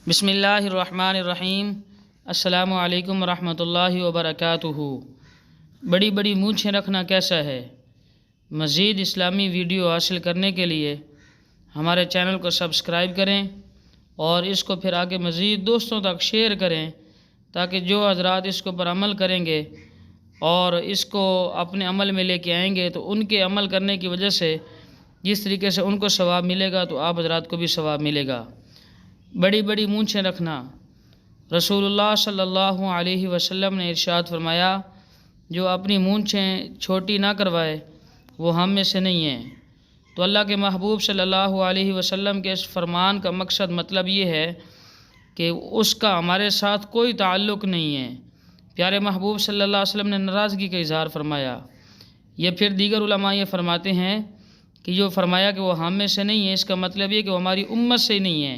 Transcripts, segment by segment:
بسم اللہ الرحمن الرحیم۔ السلام علیکم ورحمۃ اللہ وبرکاتہ۔ بڑی بڑی مونچھیں رکھنا کیسا ہے؟ مزید اسلامی ویڈیو حاصل کرنے کے لیے ہمارے چینل کو سبسکرائب کریں اور اس کو پھر آگے مزید دوستوں تک شیئر کریں تاکہ جو حضرات اس کو پر عمل کریں گے اور اس کو اپنے عمل میں لے کے آئیں گے تو ان کے عمل کرنے کی وجہ سے جس طریقے سے ان کو ثواب ملے گا تو آپ حضرات کو بھی ثواب ملے گا۔ بڑی بڑی مونچھیں رکھنا، رسول اللہ صلی اللہ علیہ وسلم نے ارشاد فرمایا جو اپنی مونچھیں چھوٹی نہ کروائے وہ ہم میں سے نہیں ہے۔ تو اللہ کے محبوب صلی اللہ علیہ وسلم کے اس فرمان کا مقصد مطلب یہ ہے کہ اس کا ہمارے ساتھ کوئی تعلق نہیں ہے۔ پیارے محبوب صلی اللہ علیہ وسلم نے ناراضگی کا اظہار فرمایا۔ یہ پھر دیگر علماء یہ فرماتے ہیں کہ جو فرمایا کہ وہ ہم میں سے نہیں ہے، اس کا مطلب یہ کہ وہ ہماری امت سے ہی نہیں ہے،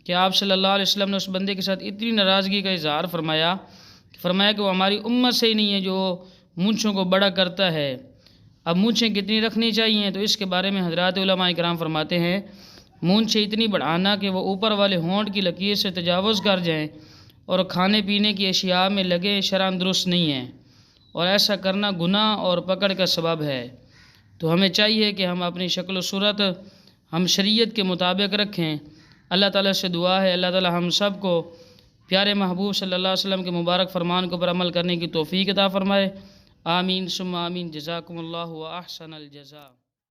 کہ آپ صلی اللہ علیہ وسلم نے اس بندے کے ساتھ اتنی ناراضگی کا اظہار فرمایا کہ وہ ہماری امت سے ہی نہیں ہے جو مونچھوں کو بڑا کرتا ہے۔ اب مونچھیں کتنی رکھنی چاہیے تو اس کے بارے میں حضرات علماء کرام فرماتے ہیں مونچھیں اتنی بڑھانا کہ وہ اوپر والے ہونٹ کی لکیر سے تجاوز کر جائیں اور کھانے پینے کی اشیاء میں لگیں، شرعاً درست نہیں ہے، اور ایسا کرنا گناہ اور پکڑ کا سبب ہے۔ تو ہمیں چاہیے کہ ہم اپنی شکل و صورت ہم شریعت کے مطابق رکھیں۔ اللہ تعالیٰ سے دعا ہے اللہ تعالیٰ ہم سب کو پیارے محبوب صلی اللہ علیہ وسلم کے مبارک فرمان کو پر عمل کرنے کی توفیق عطا فرمائے۔ آمین ثم آمین۔ جزاکم اللہ و احسن الجزاء۔